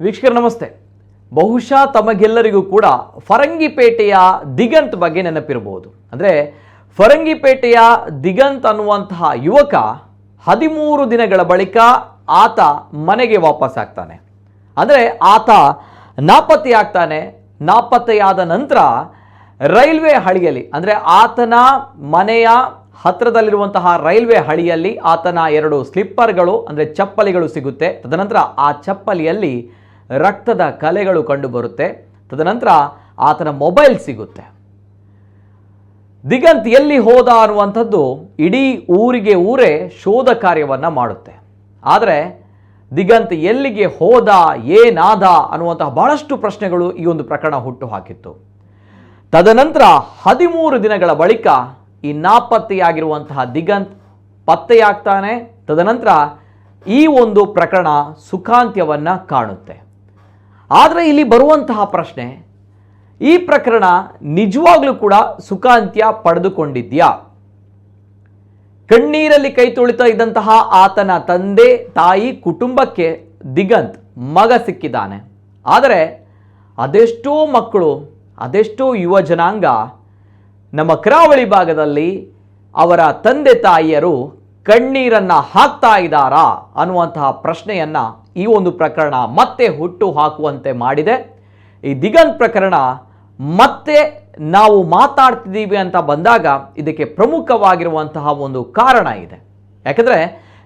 ವೀಕ್ಷಕರು ನಮಸ್ತೆ. ಬಹುಶಃ ತಮಗೆಲ್ಲರಿಗೂ ಕೂಡ ಫರಂಗಿಪೇಟೆಯ ದಿಗಂತ್ ಬಗ್ಗೆ ನೆನಪಿರಬಹುದು. ಅಂದರೆ ಫರಂಗಿಪೇಟೆಯ ದಿಗಂತ್ ಅನ್ನುವಂತಹ ಯುವಕ 13 ದಿನಗಳ ಬಳಿಕ ಆತ ಮನೆಗೆ ವಾಪಸ್ ಆಗ್ತಾನೆ. ಅಂದರೆ ಆತ ನಾಪತ್ತೆಯಾಗ್ತಾನೆ. ನಾಪತ್ತೆಯಾದ ನಂತರ ರೈಲ್ವೆ ಹಳಿಯಲ್ಲಿ, ಅಂದರೆ ಆತನ ಮನೆಯ ಹತ್ತಿರದಲ್ಲಿರುವಂತಹ ರೈಲ್ವೆ ಹಳಿಯಲ್ಲಿ ಆತನ 2 ಸ್ಲಿಪ್ಪರ್ಗಳು ಅಂದರೆ ಚಪ್ಪಲಿಗಳು ಸಿಗುತ್ತೆ. ತದನಂತರ ಆ ಚಪ್ಪಲಿಯಲ್ಲಿ ರಕ್ತದ ಕಲೆಗಳು ಕಂಡುಬರುತ್ತೆ. ತದನಂತರ ಆತನ ಮೊಬೈಲ್ ಸಿಗುತ್ತೆ. ದಿಗಂತ್ ಎಲ್ಲಿ ಹೋದ ಅನ್ನುವಂಥದ್ದು ಇಡೀ ಊರೇ ಶೋಧ ಕಾರ್ಯವನ್ನು ಮಾಡುತ್ತೆ. ಆದರೆ ದಿಗಂತ್ ಎಲ್ಲಿಗೆ ಹೋದ, ಏನಾದ ಅನ್ನುವಂತಹ ಬಹಳಷ್ಟು ಪ್ರಶ್ನೆಗಳು ಈ ಒಂದು ಪ್ರಕರಣ ಹುಟ್ಟು ಹಾಕಿತ್ತು. ತದನಂತರ 13 ದಿನಗಳ ಬಳಿಕ ಈ ನಾಪತ್ತೆಯಾಗಿರುವಂತಹ ದಿಗಂತ್ ಪತ್ತೆಯಾಗ್ತಾನೆ. ತದನಂತರ ಈ ಒಂದು ಪ್ರಕರಣ ಸುಖಾಂತ್ಯವನ್ನು ಕಾಣುತ್ತೆ. ಆದರೆ ಇಲ್ಲಿ ಬರುವಂತಹ ಪ್ರಶ್ನೆ, ಈ ಪ್ರಕರಣ ನಿಜವಾಗ್ಲೂ ಕೂಡ ಸುಖಾಂತ್ಯ ಪಡೆದುಕೊಂಡಿದ್ಯಾ? ಕಣ್ಣೀರಲ್ಲಿ ಕೈ ತೊಳಿತಾ ಇದ್ದಂತಹ ಆತನ ತಂದೆ ತಾಯಿ ಕುಟುಂಬಕ್ಕೆ ದಿಗಂತ್ ಮಗ ಸಿಕ್ಕಿದ್ದಾನೆ. ಆದರೆ ಅದೆಷ್ಟೋ ಮಕ್ಕಳು, ಅದೆಷ್ಟೋ ಯುವ ಜನಾಂಗ ನಮ್ಮ ಕರಾವಳಿ ಭಾಗದಲ್ಲಿ ಅವರ ತಂದೆ ತಾಯಿಯರು ಕಣ್ಣೀರನ್ನು ಹಾಕ್ತಾ ಇದ್ದಾರಾ ಅನ್ನುವಂತಹ ಪ್ರಶ್ನೆಯನ್ನು ಈ ಒಂದು ಪ್ರಕರಣ ಮತ್ತೆ ಹುಟ್ಟು ಹಾಕುವಂತೆ ಮಾಡಿದೆ. ಈ ದಿಗಂತ್ ಪ್ರಕರಣ ಮತ್ತೆ ನಾವು ಮಾತಾಡ್ತಿದ್ದೀವಿ ಅಂತ ಬಂದಾಗ ಇದಕ್ಕೆ ಪ್ರಮುಖವಾಗಿರುವಂತಹ ಒಂದು ಕಾರಣ ಇದೆ. ಯಾಕಂದರೆ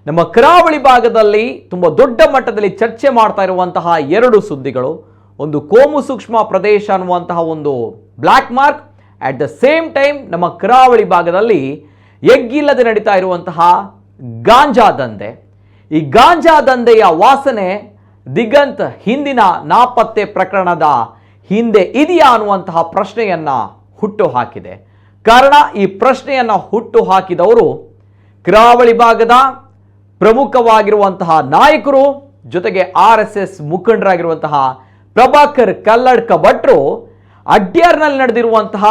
ನಮ್ಮ ಕರಾವಳಿ ಭಾಗದಲ್ಲಿ ತುಂಬ ದೊಡ್ಡ ಮಟ್ಟದಲ್ಲಿ ಚರ್ಚೆ ಮಾಡ್ತಾ ಇರುವಂತಹ 2 ಸುದ್ದಿಗಳು, ಒಂದು ಕೋಮು ಸೂಕ್ಷ್ಮ ಪ್ರದೇಶ ಅನ್ನುವಂತಹ ಒಂದು black mark, at the same time ನಮ್ಮ ಕರಾವಳಿ ಭಾಗದಲ್ಲಿ ಎಗ್ಗಿಲ್ಲದೆ ನಡೀತಾ ಇರುವಂತಹ ಗಾಂಜಾ ದಂಧೆ. ಈ ಗಾಂಜಾ ದಂಧೆಯ ವಾಸನೆ ದಿಗಂತ್ ಹಿಂದಿನ ನಾಪತ್ತೆ ಪ್ರಕರಣದ ಹಿಂದೆ ಇದೆಯಾ ಅನ್ನುವಂತಹ ಪ್ರಶ್ನೆಯನ್ನ ಹುಟ್ಟು ಹಾಕಿದೆ. ಕಾರಣ, ಈ ಪ್ರಶ್ನೆಯನ್ನ ಹುಟ್ಟು ಹಾಕಿದವರು ಕರಾವಳಿ ಭಾಗದ ಪ್ರಮುಖವಾಗಿರುವಂತಹ ನಾಯಕರು, ಜೊತೆಗೆ RSS ಮುಖಂಡರಾಗಿರುವಂತಹ ಪ್ರಭಾಕರ್ ಕಲ್ಲಡ್ಕ ಭಟ್ರು ಅಡ್ಯಾರ್ನಲ್ಲಿ ನಡೆದಿರುವಂತಹ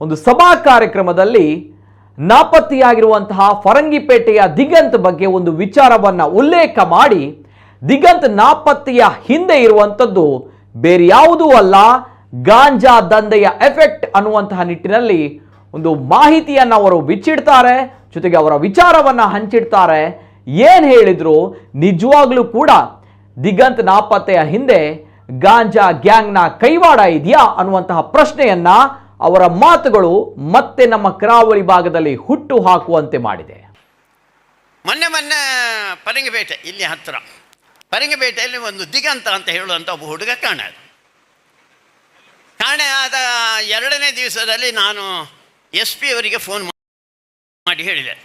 ಒಂದು ಸಭಾ ಕಾರ್ಯಕ್ರಮದಲ್ಲಿ ನಾಪತ್ತೆಯಾಗಿರುವಂತಹ ಫರಂಗಿಪೇಟೆಯ ದಿಗಂತ್ ಬಗ್ಗೆ ಒಂದು ವಿಚಾರವನ್ನ ಉಲ್ಲೇಖ ಮಾಡಿ, ದಿಗಂತ್ ನಾಪತ್ತೆಯ ಹಿಂದೆ ಇರುವಂಥದ್ದು ಬೇರೆ ಯಾವುದೂ ಅಲ್ಲ, ಗಾಂಜಾ ದಂಧೆಯ ಎಫೆಕ್ಟ್ ಅನ್ನುವಂತಹ ನಿಟ್ಟಿನಲ್ಲಿ ಒಂದು ಮಾಹಿತಿಯನ್ನು ಅವರು ಬಿಚ್ಚಿಡ್ತಾರೆ. ಜೊತೆಗೆ ಅವರ ವಿಚಾರವನ್ನ ಹಂಚಿಡ್ತಾರೆ. ಏನು ಹೇಳಿದ್ರು, ನಿಜವಾಗ್ಲೂ ಕೂಡ ದಿಗಂತ್ ನಾಪತ್ತೆಯ ಹಿಂದೆ ಗಾಂಜಾ ಗ್ಯಾಂಗ್ನ ಕೈವಾಡ ಇದೆಯಾ ಅನ್ನುವಂತಹ ಪ್ರಶ್ನೆಯನ್ನ ಅವರ ಮಾತುಗಳು ಮತ್ತೆ ನಮ್ಮ ಕರಾವಳಿ ಭಾಗದಲ್ಲಿ ಹುಟ್ಟು ಹಾಕುವಂತೆ ಮಾಡಿದೆ. ಮೊನ್ನೆ ಪರಂಗಿಪೇಟೆ ಇಲ್ಲಿ ಹತ್ತಿರ ಪರಂಗಿಪೇಟೆಯಲ್ಲಿ ಒಂದು ದಿಗಂತ ಅಂತ ಹೇಳುವಂಥ ಒಬ್ಬ ಹುಡುಗ ಕಾಣೆ ಆದ 2ನೇ ದಿವಸದಲ್ಲಿ ನಾನು SP ಅವರಿಗೆ ಫೋನ್ ಮಾಡಿ ಹೇಳಿದೆ,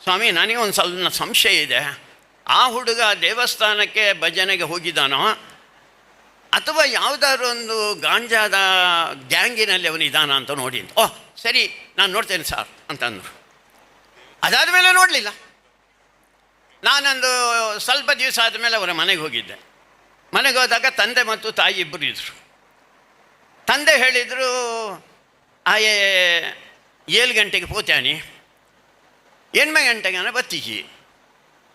ಸ್ವಾಮಿ ನನಗೆ ಒಂದು ಸ್ವಲ್ಪ ಸಂಶಯ ಇದೆ, ಆ ಹುಡುಗ ದೇವಸ್ಥಾನಕ್ಕೆ ಭಜನೆಗೆ ಹೋಗಿದ್ದಾನೋ ಅಥವಾ ಯಾವುದಾದ್ರು ಒಂದು ಗಾಂಜಾದ ಗ್ಯಾಂಗಿನಲ್ಲಿ ಅವನಿದ್ದಾನ ಅಂತ ನೋಡಿ ಅಂತ. ಓಹ್ ಸರಿ, ನಾನು ನೋಡ್ತೇನೆ ಸರ್ ಅಂತಂದರು. ಅದಾದ ಮೇಲೆ ನೋಡಲಿಲ್ಲ. ನಾನೊಂದು ಸ್ವಲ್ಪ ದಿವಸ ಆದಮೇಲೆ ಅವರ ಮನೆಗೆ ಹೋಗಿದ್ದೆ. ಮನೆಗೆ ಹೋದಾಗ ತಂದೆ ಮತ್ತು ತಾಯಿ ಇಬ್ಬರು ಇದ್ದರು. ತಂದೆ ಹೇಳಿದರು, 7 ಗಂಟೆಗೆ ಪೋತ್ಯಾನಿ, 8 ಗಂಟೆಗೆ ಬತ್ತಿಜಿ,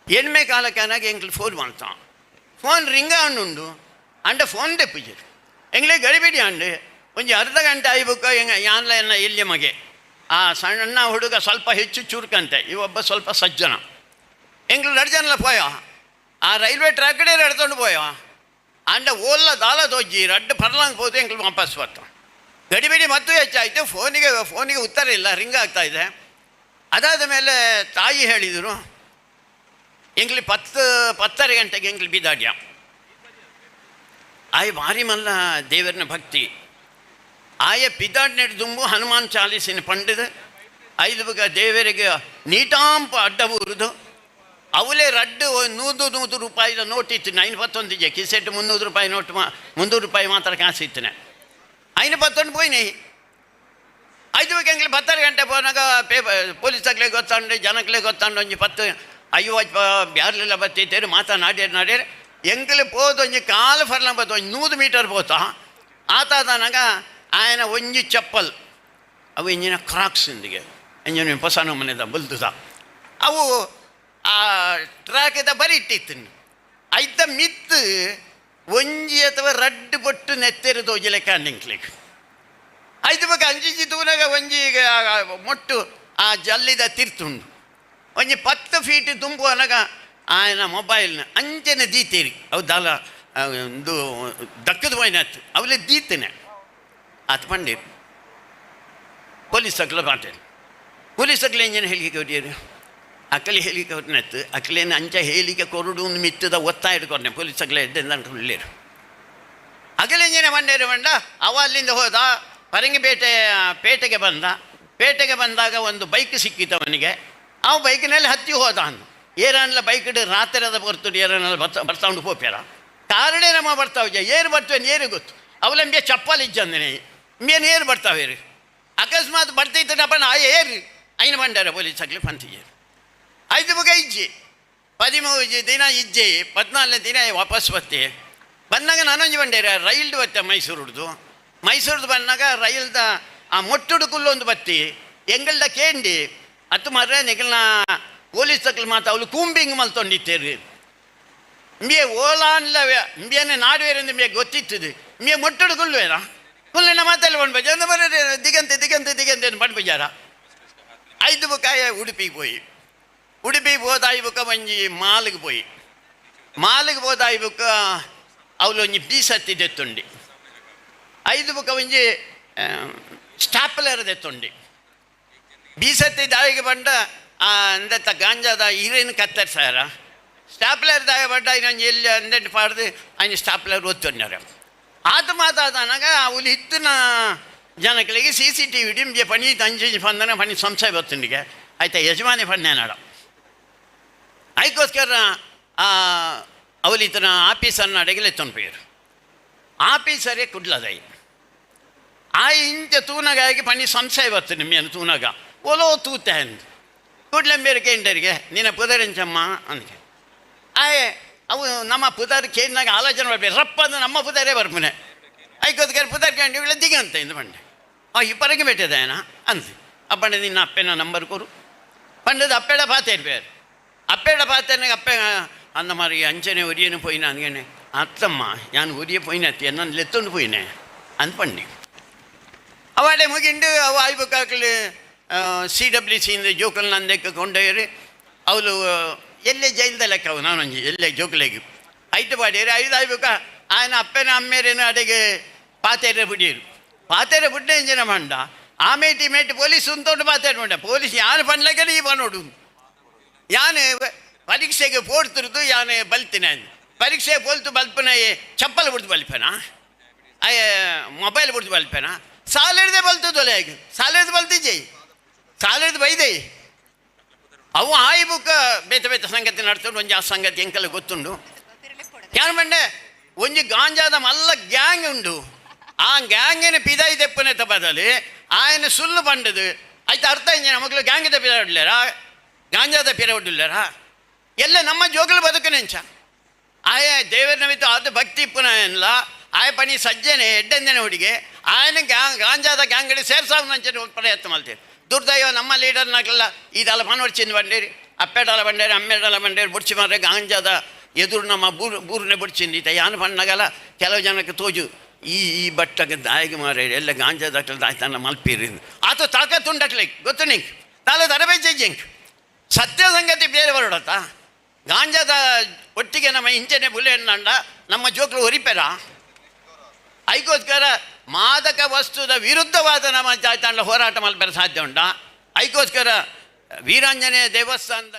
8 ಕಾಲಕ್ಕೆ ಎಂಕ್ಲು ಫೋನ್ ಮಾಡ್ತಾನೆ. ಫೋನ್ ರಿಂಗ ಹಣ್ಣುಂಡು ಅಂಡ ಫೋನ್ ತೆಪ್ಪಿಜರು ಎಂಗ್ಲೇ ಗಡಿಬಿಡಿ ಅಂಡು ಒಂದು ಅರ್ಧ ಗಂಟೆ ಆಯ್ಬೇಕು ಯಾನ್ಲ ಎಲ್ಲಿ ಮಗೆ. ಆ ಸಣ್ಣ ಹುಡುಗ ಸ್ವಲ್ಪ ಹೆಚ್ಚು ಚುರುಕಂತೆ, ಇವೊಬ್ಬ ಸ್ವಲ್ಪ ಸಜ್ಜನ. ಎಂಗ್ಲು ನಡ್ಜನಲ್ಲ ಪೋಯ ಆ ರೈಲ್ವೆ ಟ್ರ್ಯಾಕ್ ಕಡೆ ಎಡ್ಕೊಂಡು ಪೋಯ ಅಂಡ ಓಲ್ಲ ದಾಲ ತೋಜಿ ರಡ್ಡು ಪರ್ಲಂಗೆ ಹೋದು ಎಂಗ್ಲು ವಾಪಸ್ ಬರ್ತ. ಗಡಿಬಿಡಿ ಮತ್ತು ಹೆಚ್ಚಾಯಿತು. ಫೋನಿಗೆ ಉತ್ತರ ಇಲ್ಲ, ರಿಂಗ್ ಆಗ್ತಾ ಇದೆ. ಅದಾದ ಮೇಲೆ ತಾಯಿ ಹೇಳಿದರು, ಎಂಗ್ಲಿ 10 ಗಂಟೆಗೆ ಎಂಗ್ಲಿ ಬಿದ್ದಾಡ್ಯ. ಆಯ್ ಭಾರಿ ಮಲ್ಲ ದೇವರನ ಭಕ್ತಿ. ಆಯ ಪಿದಾಡ್ನೆಡ್ ದುಂಬು ಹನುಮಾನ್ ಚಾಲೀಸಿನ ಪಂಡಿದ 5 ಬಗ ದೇವರಿಗೆ ನೀಟಾಂಪ ಅಡ್ಡ ಊರುದು. ಅವಲೇ ರಡ್ಡು 100 ರೂಪಾಯಿದ ನೋಟ್ ಇತ್ತು. 51 ಕಿಸೆಟ್ 300 ರೂಪಾಯಿ ನೋಟ್, 300 ರೂಪಾಯಿ ಮಾತ್ರ ಕಾಸಿತ್ತನೆ. 51 ಪೋಯ್ನಿ. 5 ಬಗೆ ಎಂಗ್ಲಿ 10 ಗಂಟೆ ಪೋನಾಗ ಪೊಲೀಸಗ್ಲೇ ಗೊತ್ತಾಂಡು, ಜನಕ್ಲೇ ಗೊತ್ತಾಂಡು, ಒಂಜಿ 10 ಅಯ್ಯೋ ಬ್ಯಾರ್ಲೆಲ್ಲ ಬತ್ತೈತೇರು ಮಾತನಾಡ್ಯಾರ ಎಂಗ್ಲು ಪೋದು ಒಂಜಿ ಕಾಲು ಫರ್ಲ ಬತ್ತು 100 ಮೀಟರ್ ಪೋತ ಆತಾದನಾಗ ఆయన ಒಂಜಿ ಚಪ್ಪಲ್ ಅವು ಇಂಜಿನ ಕ್ರಾಕ್ಸ್ ಇಂದಿಗೆ ಎಂಜಿನ ಹೊಸ ಮನೆದ ಬಲ್ದುದ ಅವು ಆ ಟ್ರ್ಯಾಕಿದ ಬರೀ ಇಟ್ಟಿತ್ತು ಐತ ಮಿತ್ತು ಒಂಜಿ ಅಥವಾ ರಡ್ಡು ಬೊಟ್ಟು ನೆತ್ತೆರು ತೋಜಲೆ ಕಾಣಿಂಕ್ಲಿಕ್ಕೆ ಐದು ಬಗ್ಗೆ ಅಂಜಿಜಿ ತೂನಾಗ ಒಂಜಿ ಮೊಟ್ಟು ಆ ಜಲ್ಲಿದ ತಿರ್ತುಂಡು ಒಂಜಿ 10 ಫೀಟ್ ತುಂಬುವನಾಗ ಆಯನ ಮೊಬೈಲ್ನ ಅಂಚನೆ ದೀತೇರಿ ಅವು ದಾಲ ಒಂದು ದಕ್ಕದ ಹೋಯ್ನತ್ತು ಅವಲೇ ದೀತನೆ ಆತ ಪಂಡೀರು ಪೊಲೀಸ್ ಅಕ್ಲ ಪಾಟೇರು ಪೊಲೀಸ್ ಅಕ್ಲ ಎಂಜನ ಹೇಳಿಕೆ ಕೊಟ್ಟಿಯರು ಅಕ್ಕಲಿ ಹೇಳಿಕೆ ಕೊಟ್ಟನತ್ತು ಅಕ್ಲೇನು ಅಂಚ ಹೇಳಿಕೆ ಕೊರಡು ಮಿತ್ತದ ಒತ್ತಾಯ ಇಟ್ಕೊಂಡೆ ಪೊಲೀಸ್ ಅಕ್ಲ ಎಡ್ಡೆಂದು ಅನ್ಕೊಳ್ಳೇರು ಅಗಲೆಂಜನೆ ಮಂಡೇರು ಬಂಡ ಅವ ಅಲ್ಲಿಂದ ಹೋದ ಪೇಟೆಗೆ ಬಂದಾಗ ಒಂದು ಬೈಕ್ ಸಿಕ್ಕಿತ್ತು ಅವನಿಗೆ ಅವ ಬೈಕಿನಲ್ಲಿ ಹತ್ತಿ ಹೋದ ಅಂದು ಏರನ್ಲ ಬೈಕ್ ರಾತ್ರಿದ ಬರ್ತದೆ ಏರನ್ನೆಲ್ಲ ಬರ್ತಾಂಡು ಹೋಗ್ಯಾರ ಕಾರಣೇ ನಮ್ಮ ಬರ್ತಾವೆ ಏರು ಬರ್ತೇನೆ ಏರು ಗೊತ್ತು ಅವಲಂಬಿಯ ಚಪ್ಪಲ್ ಇಜ್ಜಂದನೆ ಮೇನು ಏರು ಬರ್ತಾವೆ ರೀ ಅಕಸ್ಮಾತ್ ಬರ್ತೈತನಪ್ಪ ಏರು ಐನು ಬಂಡಾರ ಪೊಲೀಸ್ ಆಗ್ಲಿ ಪಂತಿಗೆ ಐದು ಬಗೆ ಇಜ್ಜಿ 13 ದಿನ ಇಜ್ಜಿ 14ನೇ ದಿನ ವಾಪಸ್ ಬತ್ತೆ ಬಂದಾಗ ನಾನೊಂಜಿ ಬಂಡೇರ ರೈಲ್ದು ಬತ್ತೆ ಮೈಸೂರ್ದು ಬಂದಾಗ ರೈಲ್ದ ಆ ಮೊಟ್ಟುಡುಕುಲ್ಲು ಒಂದು ಬತ್ತಿ ಎಂಗಲ್ದ ಕೇಂಡಿ ಅತ್ತು ಮರ್ರೆ ನಿಗಲ್ನ ಪೊಲೀಸ್ ತಕ್ಕಲು ಮಾತು ಅವಳು ಕೂಂಬಿಂಗ್ ಮಲ್ತೊಂಡಿತ್ತೇರಿ ಮಿಯೆ ಓಲಾನ್ಲ ಮಿಯನೆ ನಾಡುವೇರೆಂದು ಮಿಯ ಗೊತ್ತಿತ್ತದು ಮಿಯ ಮೊಟ್ಟುಡುಕುಲ್ವೇನ ಕುಲ್ಲಿನ ಮಾತಲ್ಲಿ ಬಂಡ್ಬಜ ಅಂದ ಬರ ದಿಗಂತೆ ಬಂಡ್ಬಜಾರ ಐದು ಬುಕ್ಕಾಯ ಉಡುಪಿಗೆ ಹೋದ ಐ ಬುಕ್ಕ ಒಂಜಿ ಮಾಲಿಗೆ ಹೋದ ಐ ಬುಕ್ಕ ಅವಳು ಒಂಜಿ ಬೀಸತ್ತಿ ದೆತ್ತುಂಡಿ ಐದು ಬುಕ್ಕ ಒಂಜಿ ಸ್ಟಾಪ್ಲರ್ ದೆತ್ತುಂಡಿ ಬೀಸತ್ತಿ ದಾಯಿಗೆ ಬಂಡ ಅಂದತ್ತ ಗಾಂಜಾದ ಹೀರೇನು ಕತ್ತರಿಸಾರ ಸ್ಟಾಪ್ಲರ್ ದಾಯ ಬಂಡ ಇನ್ನೊಂದು ಎಲ್ಲಿ ಅಂದೆಂಟು ಪಾಡ್ದು ಅಯ್ಯ ಸ್ಟಾಪ್ಲರ್ ಒತ್ತೊಂಡ್ಯಾರ ಆತ ಮಾತಾದನಾಗ ಅವಳು ಹಿತ್ತಿನ ಜನಗಳಿಗೆ CCTV ಮಿಗೆ ಪಣಿ ತಂಜಿ ಪಂದನ ಪಣಿ ಸಂಶಯ ಬತ್ತುಂಡಿಗೆ ಆಯ್ತಾ ಯಜಮಾನಿ ಪಣ್ಣೇನಾಡ ಅದಕ್ಕೋಸ್ಕರ ಅವಳು ಇತನ ಆಫೀಸರ್ನ ಅಡೆಗೆಲೆ ತೊಂಡ್ಪೇರು ಆಫೀಸರೇ ಕುಡ್ಲದಾಯಿ ಆ ಇಂಚ ತೂನಗಾಗಿ ಪಣಿ ಸಂಶಯ ಬರ್ತದೆ ನಿಮ್ಮೇನು ತೂನಗ ಒಲೋ ತೂತೆ ಅಂದು ಕೂಡ್ಲೆಂಬೇರು ಕೇಂಡರಿಗೆ ನಿನ್ನ ಪುದರೆಂಚಮ್ಮ ಅಂದೆ ಅವು ನಮ್ಮ ಪುದರ್ ಕೇಂದ್ರಾಗ ಆಲೋಚನೆ ಬರ್ಬೇಕು ರಪ್ಪಂದು ನಮ್ಮ ಪುದರೇ ಬರ್ಪನೆ ಐಕೋದ್ಗಾರ ಪುದರ್ ಕೇಂದ್ರ ಇವಳ ದಿಗಂತ ಇಂದು ಬಂಡೆ ಇಪ್ಪರಿಗೆ ಬಿಟ್ಟಿದ್ದೇನ ಅಂದು ಅಪ್ಪಣ್ಣ ನಿನ್ನ ಅಪ್ಪನ ನಂಬರ್ ಕೊರು ಪಂಡದ ಅಪ್ಪೆಡ ಪಾತೇರು ಬೇರು ಅಪ್ಪೆಡ ಪಾತೇನಾಗ ಅಪ್ಪೆ ಅಂದ ಮಾರಿ ಅಂಚನೆ ಒರಿಯನು ಪೋಯಿನ ಅಂದ್ಗೇನೆ ಅತ್ತಮ್ಮ ನಾನು ಒರಿಯ ಪೋಯಿನತ್ತಿ ನನ್ನ ಲೆತ್ತೊಂಡು ಪೋಯಿನೆ ಅಂದ್ಪಣ್ಣಿ ಅವಾಡೆ ಮುಗಿಂಡು ಅವು ಆಯ್ಬೇಕಾಗ್ಲಿ CWC ಇಂದ ಜೋಕಲ್ ನಂದಕ್ಕೆ ಕೊಂಡೋಯ್ರಿ ಅವಳು ಎಲ್ಲೇ ಜೈಲ್ದ ಲೆಕ್ಕ ಅವು ನಾನೊಂಜಿ ಎಲ್ಲೇ ಜೋಕಲೆಗೆ ಐಟು ಪಾಡಿಯರಿ ಐದು ಆಯ್ಬೇಕ ఆయన ಅಪ್ಪನ ಅಮ್ಮೇರೇನು ಅಡೆಗೆ ಪಾತೇರೆ ಬುಡ್ಡೆ ಎಂಜಿನ ಮಂಡ ಆಮೇಟಿ ಪೊಲೀಸ್ ಉಂತೊಂಡು ಪಾತೇರು ಮಂಡ ಪೊಲೀಸ್ ಯಾನು ಪನ್ಲಕ್ಕೆ ಈ ಪನೋಡು ಯಾನು ಪರೀಕ್ಷೆಗೆ ಪೋಡ್ತಿರ್ದು ಯಾನು ಬಲ್ತಿನ ಪರೀಕ್ಷೆ ಪೋಲ್ತು ಬಲ್ಪನ ಚಪ್ಪಲ್ ಬಿಡ್ದು ಬಲ್ಪೇನ ಮೊಬೈಲ್ ಬಿಡ್ದು ಬಲ್ಪೇನ ಸಾಲಿಡ್ದೆ ಬಲ್ತದೊಲೆ ಆಗ ಸಾಲಿಡ್ದು ಬಲ್ತಿಜ್ಜೆ ಸಾಲಿಡ್ದು ಬೈದೆ ಅವು ಆಯ್ ಬುಕ್ಕ ಬೇತ ಸಂಗತಿ ನಡ್ಕೊಂಡು ಒಂಜಿ ಆ ಸಂಗತಿ ಎಂಕಲ್ಲ ಗೊತ್ತುಂಡು ಯಾನು ಬಂಡೆ ಒಂಜಿ ಗಾಂಜಾದ ಮಲ್ಲ ಗ್ಯಾಂಗ್ ಉಂಡು ಆ ಗ್ಯಾಂಗಿನ ಪಿದಾಯಿ ತೆಪ್ಪನೆ ಬದಲಿ ಆಯನ ಸುಳ್ಳು ಬಂಡದು ಆಯ್ತು ಅರ್ಥ ಇಂಜಿನ ಮಕ್ಕಳು ಗ್ಯಾಂಗದ ಪಿರ ಹೊಡ್ಲಾರ ಗಾಂಜಾದ ಪಿರ ಹೊಡ್ಲಾರ ಎಲ್ಲ ನಮ್ಮ ಜೋಗಲು ಬದುಕನೆಂಚ ಆಯ ದೇವರ ನಮಿತ್ತು ಅದು ಭಕ್ತಿ ಪುನಃ ಎಲ್ಲ ಆಯ ಪಣಿ ಸಜ್ಜನೆ ಎಡ್ಡೆಂದನೆ ಹುಡುಗಿ ಆಯನ ಗಾಂಜಾದ ಗ್ಯಾಂಗಡಿ ಸೇರ್ಸಾವಂಚೆ ಪ್ರಯತ್ನ ಮಾಡ್ತೀರಿ ದುರ್ದೈವ ನಮ್ಮ ಲೀಡರ್ನಾಗೆಲ್ಲ ಇದೆಲ್ಲ ಮನವರ್ಚಿಂದ ಬಂಡೇರಿ ಅಪ್ಪೆಡಲ ಬಂಡೇರಿ ಅಮ್ಮೆಡಲ ಬಂಡೇರಿ ಬುಡ್ಸಿ ಮಾರ್ರೆ ಗಾಂಜಾದ ಎದುರು ನಮ್ಮ ಬೂರನ್ನೇ ಬುಡ್ಚಿಂದ ಈತ ಯಾನು ಪಣ್ಣಗಲ್ಲ ಕೆಲವು ಜನಕ್ಕೆ ತೋಜು ಈ ಬಟ್ಟಗೆ ದಾಯಿಗೆ ಮಾರೇ ಎಲ್ಲ ಗಾಂಜಾದಕ್ಲ ದಾಯ್ತಾನ ಮಲ್ಪೀರಿ ಆತ ತಾಕತ್ತುಂಡಕ್ಲಿಕ್ಕೆ ಗೊತ್ತು ನಿಂಗೆ ತಾಲೆ ತರಬೇಜೆಂಗ್ ಸತ್ಯ ಸಂಗತಿ ಬೇರೆ ಬರೋಡತ್ತ ಗಾಂಜಾದ ಒಟ್ಟಿಗೆ ನಮ್ಮ ಇಂಚನೆ ಬುಲೆಣ್ಣಂಡ ನಮ್ಮ ಜೋಕ್ಲು ಹೊರಿಪೆರ ಐಕೋಸ್ಕರ ಮಾದಕ ವಸ್ತುದ ವಿರುದ್ಧವಾದ ನಮ್ಮ ಜಾಯ್ತಾಂಡ ಹೋರಾಟ ಮಲ್ಪೆರ ಸಾಧ್ಯ ಉಂಟ ಐಕೋಸ್ಕರ ವೀರಾಂಜನೇಯ ದೇವಸ್ಥಾನದ